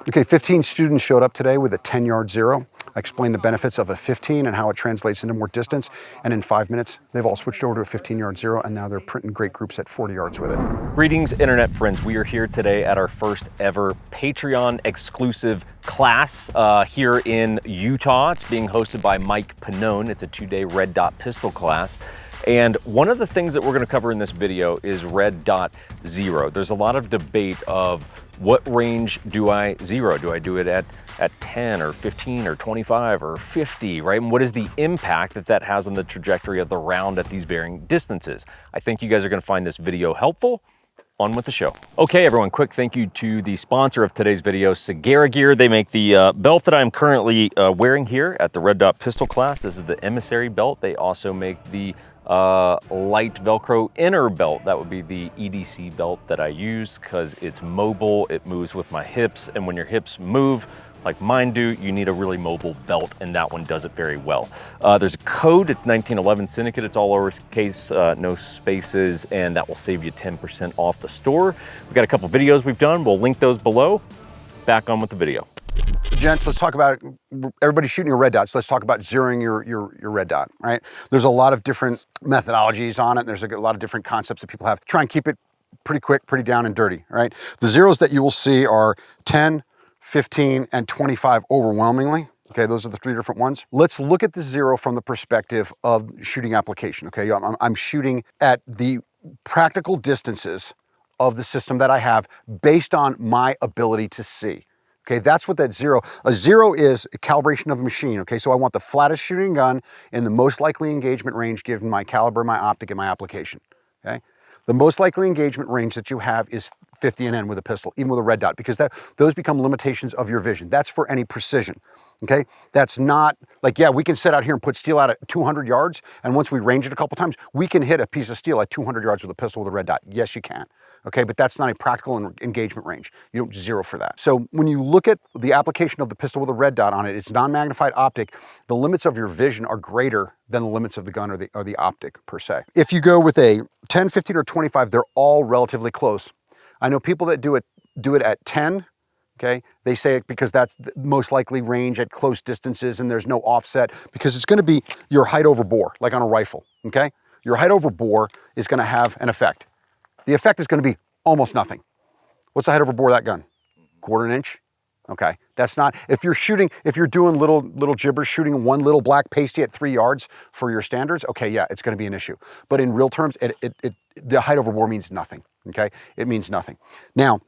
Okay, 15 students showed up today with a 10-yard zero. I explained the benefits of a 15 and how it translates into more distance. And in 5 minutes, they've all switched over to a 15-yard zero, and now they're printing great groups at 40 yards with it. Greetings, internet friends. We are here today at our first ever Patreon exclusive class here in Utah. It's being hosted by Mike Pannone. It's a 2-day red dot pistol class. And one of the things that we're going to cover in this video is red dot zero. There's a lot of debate of what range do I zero? Do I do it at 10 or 15 or 25 or 50, right? And what is the impact that that has on the trajectory of the round at these varying distances? I think you guys are going to find this video helpful. On with the show. Okay, everyone, quick thank you to the sponsor of today's video, Ciguera Gear. They make the belt that I'm currently wearing here at the red dot pistol class. This is the Emissary belt. They also make the light Velcro inner belt. That would be the EDC belt that I use because it's mobile, it moves with my hips, and when your hips move like mine do, you need a really mobile belt, and that one does it very well. There's a code, it's 1911 Syndicate, it's all lowercase, no spaces, and that will save you 10% off the store. We've got a couple videos we've done, we'll link those below. Back on with the video. Gents, let's talk about, everybody's shooting a red dot, so let's talk about zeroing your red dot, right? There's a lot of different methodologies on it, and there's a lot of different concepts that people have. Try and keep it pretty quick, pretty down and dirty, right? The zeros that you will see are 10, 15, and 25 overwhelmingly. Okay, those are the 3 different ones. Let's look at the zero from the perspective of shooting application, okay? I'm shooting at the practical distances of the system that I have based on my ability to see. Okay, that's what that zero, a zero is a calibration of a machine, okay? So I want the flattest shooting gun in the most likely engagement range given my caliber, my optic, and my application, okay? The most likely engagement range that you have is 50 and N with a pistol, even with a red dot, because those become limitations of your vision. That's for any precision, okay? That's not like, yeah, we can sit out here and put steel out at 200 yards, and once we range it a couple times, we can hit a piece of steel at 200 yards with a pistol with a red dot. Yes, you can, okay? But that's not a practical engagement range. You don't zero for that. So when you look at the application of the pistol with a red dot on it, it's non-magnified optic. The limits of your vision are greater than the limits of the gun or the optic per se. If you go with a 10, 15, or 25, they're all relatively close. I know people that do it at 10, okay? They say it because that's the most likely range at close distances and there's no offset because it's gonna be your height over bore, like on a rifle, okay? Your height over bore is gonna have an effect. The effect is gonna be almost nothing. What's the height over bore of that gun? 1/4 inch? Okay, that's not, if you're doing little gibbers, shooting one little black pasty at 3 yards for your standards, okay, yeah, it's gonna be an issue. But in real terms, the height over bore means nothing, okay? It means nothing. Now,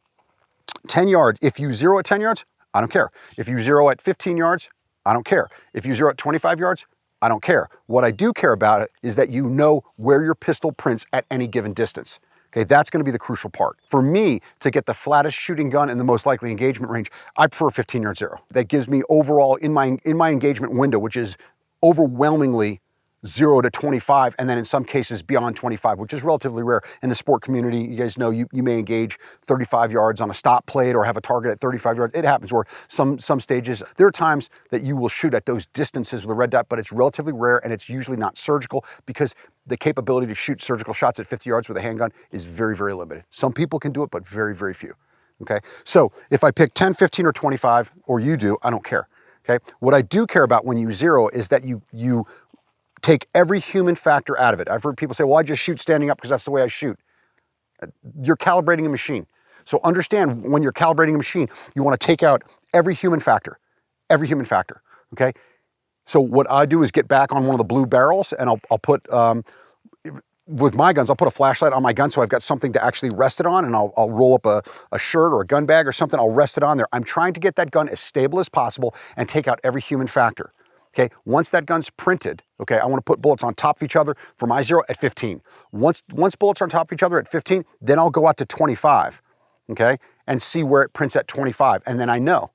10 yards, if you zero at 10 yards, I don't care. If you zero at 15 yards, I don't care. If you zero at 25 yards, I don't care. What I do care about it is that you know where your pistol prints at any given distance. Okay, that's gonna be the crucial part. For me, to get the flattest shooting gun in the most likely engagement range, I prefer a 15-yard zero. That gives me overall, in my engagement window, which is overwhelmingly 0 to 25, and then in some cases beyond 25, which is relatively rare in the sport community. You guys know you may engage 35 yards on a stop plate or have a target at 35 yards. It happens, or some stages. There are times that you will shoot at those distances with a red dot, but it's relatively rare and it's usually not surgical because the capability to shoot surgical shots at 50 yards with a handgun is very, very limited. Some people can do it, but very, very few, okay? So if I pick 10, 15, or 25, or you do, I don't care, okay? What I do care about when you zero is that you take every human factor out of it. I've heard people say, well, I just shoot standing up because that's the way I shoot. You're calibrating a machine. So understand when you're calibrating a machine, you want to take out every human factor, okay? So what I do is get back on one of the blue barrels and I'll put, with my guns, I'll put a flashlight on my gun so I've got something to actually rest it on, and I'll roll up a shirt or a gun bag or something, I'll rest it on there. I'm trying to get that gun as stable as possible and take out every human factor. Okay, once that gun's printed, okay, I want to put bullets on top of each other for my zero at 15. Once bullets are on top of each other at 15, then I'll go out to 25, okay, and see where it prints at 25, and then I know,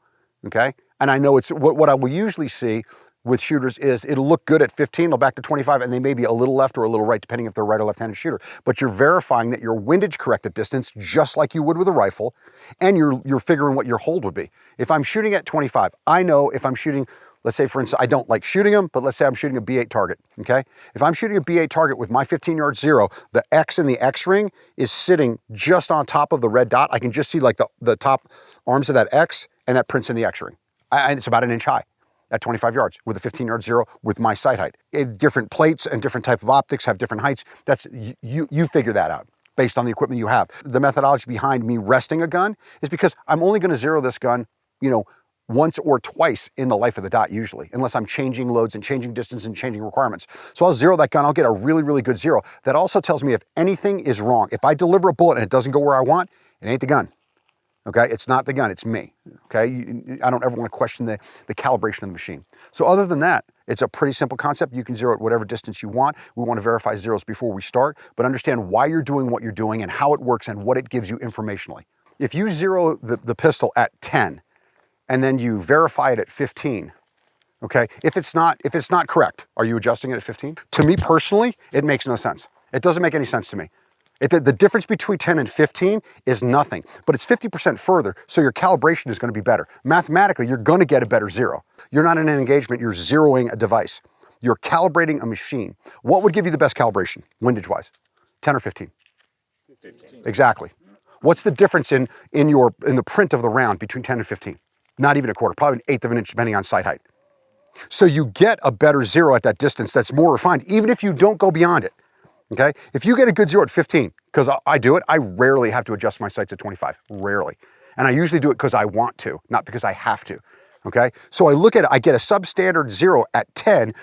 okay? And I know it's, what I will usually see with shooters is it'll look good at 15, they'll back to 25, and they may be a little left or a little right, depending if they're right or left-handed shooter. But you're verifying that your windage corrected distance, just like you would with a rifle, and you're figuring what your hold would be. If I'm shooting at 25, I know if I'm shooting Let's say, for instance, I don't like shooting them, but let's say I'm shooting a B8 target, okay? If I'm shooting a B8 target with my 15-yard zero, the X in the X ring is sitting just on top of the red dot. I can just see like the top arms of that X, and that prints in the X ring. And it's about an inch high at 25 yards with a 15-yard zero with my sight height. If different plates and different type of optics have different heights, that's you figure that out based on the equipment you have. The methodology behind me resting a gun is because I'm only gonna zero this gun, you know, once or twice in the life of the dot usually, unless I'm changing loads and changing distance and changing requirements. So I'll zero that gun, I'll get a really, really good zero. That also tells me if anything is wrong. If I deliver a bullet and it doesn't go where I want, it ain't the gun, okay? It's not the gun, it's me, okay? I don't ever wanna question the calibration of the machine. So other than that, it's a pretty simple concept. You can zero at whatever distance you want. We wanna verify zeros before we start, but understand why you're doing what you're doing and how it works and what it gives you informationally. If you zero the pistol at 10, and then you verify it at 15, okay? If it's not correct, are you adjusting it at 15? To me personally, it makes no sense. It doesn't make any sense to me. The difference between 10 and 15 is nothing, but it's 50% further, so your calibration is gonna be better. Mathematically, you're gonna get a better zero. You're not in an engagement, you're zeroing a device. You're calibrating a machine. What would give you the best calibration, windage-wise? 10 or 15? 15. Exactly. What's the difference in the print of the round between 10 and 15? Not even a quarter, probably an eighth of an inch depending on sight height. So you get a better zero at that distance that's more refined, even if you don't go beyond it, okay? If you get a good zero at 15, because I do it, I rarely have to adjust my sights at 25, rarely. And I usually do it because I want to, not because I have to, okay? So I look at it, I get a substandard zero at 10,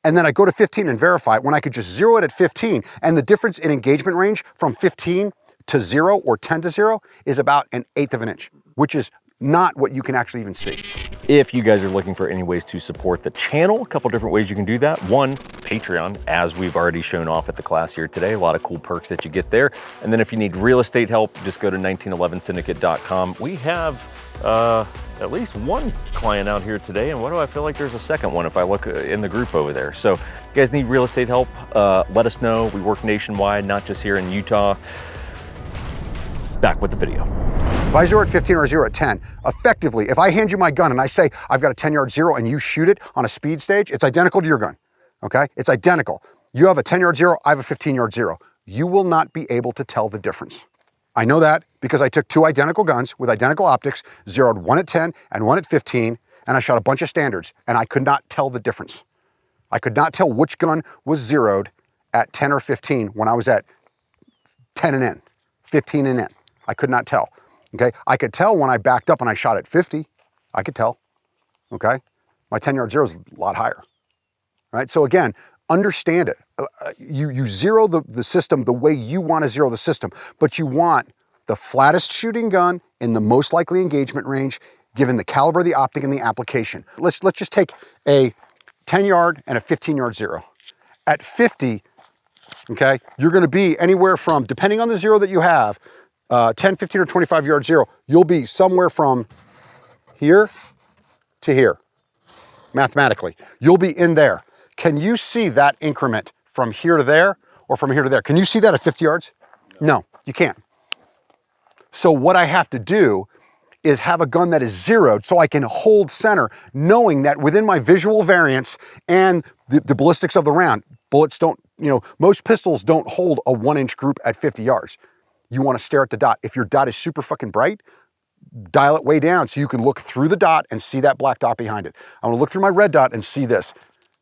and then I go to 15 and verify it when I could just zero it at 15, and the difference in engagement range from 15 to 0 or 10 to 0 is about an eighth of an inch, which is not what you can actually even see. If you guys are looking for any ways to support the channel, a couple different ways you can do that. One, Patreon, as we've already shown off at the class here today. A lot of cool perks that you get there. And then if you need real estate help, just go to 1911syndicate.com. We have at least one client out here today, and what do I feel like there's a second one if I look in the group over there. So if you guys need real estate help, let us know. We work nationwide, not just here in Utah. Back with the video. If I zero at 15 or zero at 10, effectively, if I hand you my gun and I say, I've got a 10-yard zero and you shoot it on a speed stage, it's identical to your gun, okay? It's identical. You have a 10-yard zero, I have a 15-yard zero. You will not be able to tell the difference. I know that because I took two identical guns with identical optics, zeroed one at 10 and one at 15, and I shot a bunch of standards, and I could not tell the difference. I could not tell which gun was zeroed at 10 or 15 when I was at 10 and in, 15 and in. I could not tell. Okay, I could tell when I backed up and I shot at 50, I could tell, okay? My 10-yard zero is a lot higher, right? So again, understand it. You zero the system the way you want to zero the system, but you want the flattest shooting gun in the most likely engagement range, given the caliber, the optic, and the application. Let's just take a 10-yard and a 15-yard zero. At 50, okay, you're gonna be anywhere from, depending on the zero that you have, 10, 15, or 25-yard zero, you'll be somewhere from here to here, mathematically. You'll be in there. Can you see that increment from here to there or from here to there? Can you see that at 50 yards? No, you can't. So what I have to do is have a gun that is zeroed so I can hold center, knowing that within my visual variance and the ballistics of the round, bullets don't, most pistols don't hold a 1-inch group at 50 yards. You want to stare at the dot. If your dot is super fucking bright, dial it way down so you can look through the dot and see that black dot behind it. I want to look through my red dot and see this.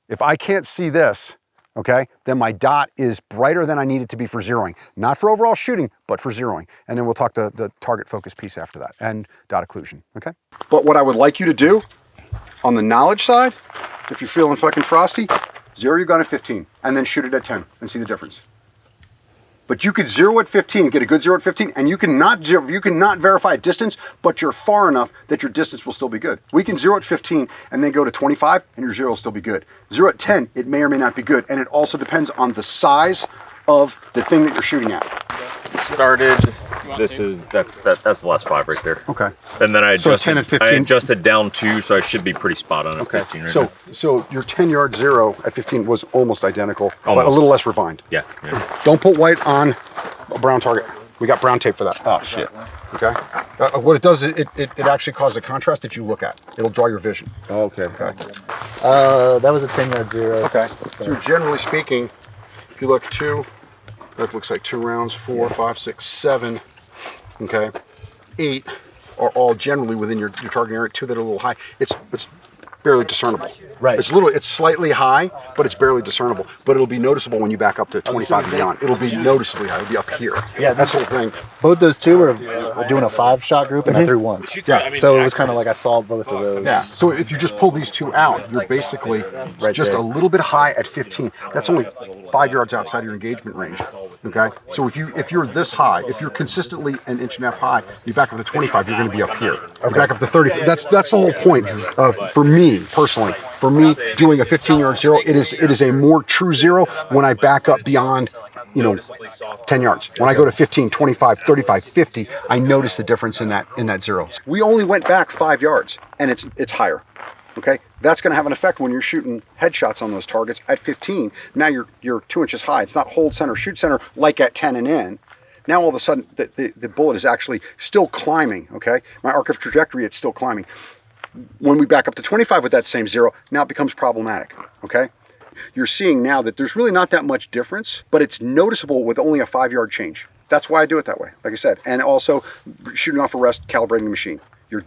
If I can't see this, okay, then my dot is brighter than I need it to be for zeroing. Not for overall shooting, but for zeroing. And then we'll talk the target focus piece after that and dot occlusion, okay? But what I would like you to do on the knowledge side, if you're feeling fucking frosty, zero your gun at 15 and then shoot it at 10 and see the difference. But you could zero at 15, get a good zero at 15, and you cannot verify a distance, but you're far enough that your distance will still be good. We can zero at 15 and then go to 25 and your zero will still be good. Zero at 10, it may or may not be good, and it also depends on the size of the thing that you're shooting at. Started, that's the last 5 right there. Okay. And then I adjusted, 10 and 15. I adjusted down 2, so I should be pretty spot on at 15 right now. So your 10-yard zero at 15 was almost identical, almost. but a little less refined. Yeah. Don't put white on a brown target. We got brown tape for that. Oh, shit. Okay. What it does, it actually causes a contrast that you look at. It'll draw your vision. Oh, okay. That was a 10-yard zero. Okay. So generally speaking, if you look that looks like 2 rounds, 4, 5, 6, 7, okay, 8 are all generally within your target area. 2 that are a little high. It's barely discernible. Right. It's slightly high, but it's barely discernible. But it'll be noticeable when you back up to 25 and beyond. It'll be noticeably high. It'll be up here. Yeah, that's the whole thing. Both those two were doing a 5-shot group, and I threw one. Yeah. So it was kind of like I saw both of those. Yeah. So if you just pull these 2 out, you're basically Right just there. a little bit high at 15. That's only 5 yards outside your engagement range. Okay. So if you're this high, if you're consistently an inch and a half high, you back up to 25, you're going to be up here. You back up to 30. That's the whole point. For me personally, for me doing a 15-yard zero, it is a more true zero when I back up beyond 10 yards. When I go to 15, 25, 35, 50, I notice the difference in that zero. We only went back 5 yards, and it's higher. Okay, that's going to have an effect when you're shooting headshots on those targets at 15. Now you're 2 inches high. It's not hold center, shoot center like at 10 and in. Now all of a sudden the bullet is actually still climbing. Okay, my arc of trajectory, it's still climbing. When we back up to 25 with that same zero, now it becomes problematic. Okay, you're seeing now that there's really not that much difference, but it's noticeable with only a 5-yard change. That's why I do it that way, like I said. And also shooting off a rest, calibrating the machine.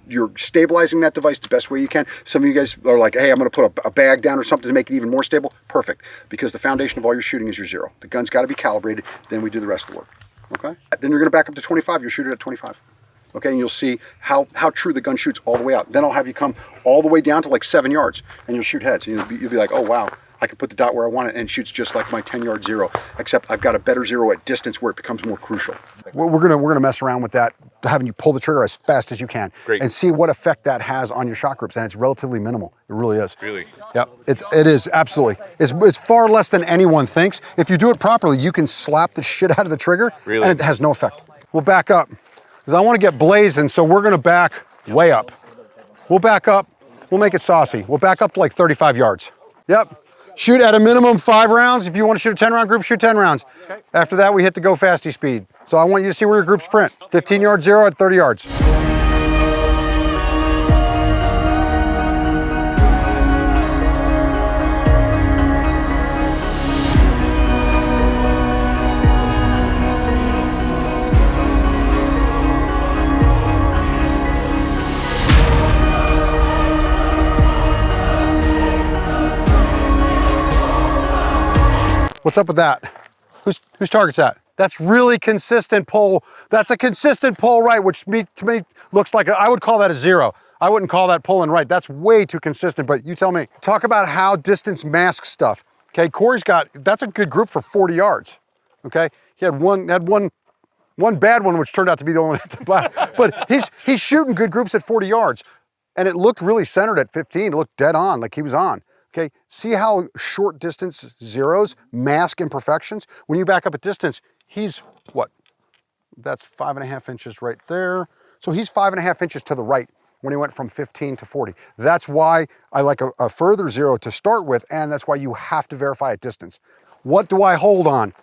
You're stabilizing that device the best way you can. Some of you guys are like, hey, I'm going to put a bag down or something to make it even more stable. Perfect, because the foundation of all your shooting is your zero. The gun's got to be calibrated, then we do the rest of the work. Okay? Then you're going to back up to 25. You'll shoot it at 25. Okay, and you'll see how true the gun shoots all the way out. Then I'll have you come all the way down to like 7 yards, and you'll shoot heads. And you'll be like, oh wow, I can put the dot where I want it, and it shoots just like my 10-yard zero, except I've got a better zero at distance where it becomes more crucial. We're gonna mess around with that, having you pull the trigger as fast as you can, and see what effect that has on your shot groups. And it's relatively minimal. It really is. Really? Yep. It is absolutely. It's far less than anyone thinks. If you do it properly, you can slap the shit out of the trigger, and it has no effect. We'll back up. Because I want to get blazing, so we're going to back way up. We'll back up. We'll make it saucy. We'll back up to like 35 yards. Yep. Shoot at a minimum 5 rounds. If you want to shoot a 10-round group, shoot 10 rounds. Okay. After that, we hit the go fasty speed. So I want you to see where your groups print. 15-yard zero at 30 yards. What's up with that? Whose target's that? That's really consistent pull. That's a consistent pull right, which to me looks like I would call that a zero. I wouldn't call that pulling right. That's way too consistent, but you tell me. Talk about how distance masks stuff. Okay, Corey's that's a good group for 40 yards. Okay, he had one bad one, which turned out to be the only one at the back. But he's shooting good groups at 40 yards, and it looked really centered at 15. It looked dead on, like he was on. Okay, see how short distance zeros mask imperfections? When you back up at distance, he's what? That's 5.5 inches right there. So he's 5.5 inches to the right when he went from 15 to 40. That's why I like a further zero to start with, and that's why you have to verify at distance. What do I hold on?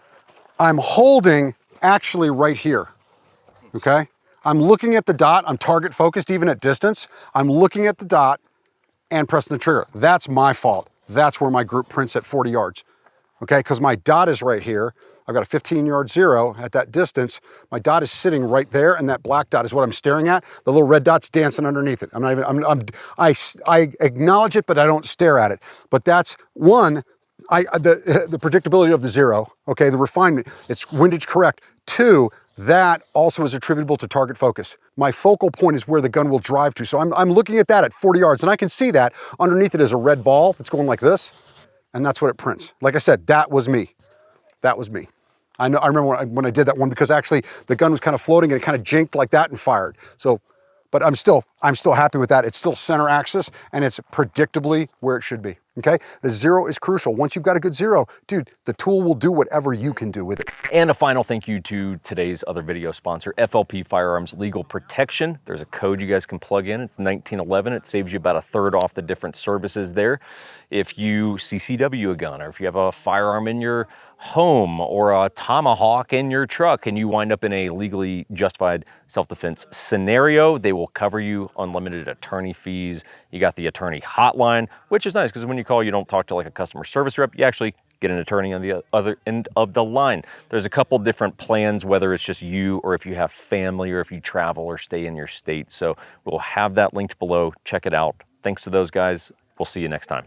I'm holding actually right here, okay? I'm looking at the dot, I'm target focused even at distance. I'm looking at the dot and pressing the trigger. That's my fault. That's where my group prints at 40 yards, okay? Because my dot is right here. I've got a 15-yard zero at that distance. My dot is sitting right there, and that black dot is what I'm staring at. The little red dot's dancing underneath it. I acknowledge it, but I don't stare at it. But that's one, the predictability of the zero, okay, the refinement, it's windage correct. Two, that also is attributable to target focus. My focal point is where the gun will drive to. So I'm looking at that at 40 yards, and I can see that underneath it is a red ball that's going like this, and that's what it prints. Like I said, that was me. That was me. I remember when I did that one, because actually the gun was kind of floating and it kind of jinked like that and fired. So, but I'm still happy with that. It's still center axis, and it's predictably where it should be, okay? The zero is crucial. Once you've got a good zero, dude, the tool will do whatever you can do with it. And a final thank you to today's other video sponsor, FLP Firearms Legal Protection. There's a code you guys can plug in. It's 1911. It saves you about 1/3 off the different services there. If you CCW a gun, or if you have a firearm in your home or a tomahawk in your truck and you wind up in a legally justified self-defense scenario, they will cover you. Unlimited attorney fees. You got the attorney hotline, which is nice because when you call, you don't talk to like a customer service rep. You actually get an attorney on the other end of the line. There's a couple different plans, whether it's just you or if you have family or if you travel or stay in your state. So we'll have that linked below. Check it out. Thanks to those guys. We'll see you next time.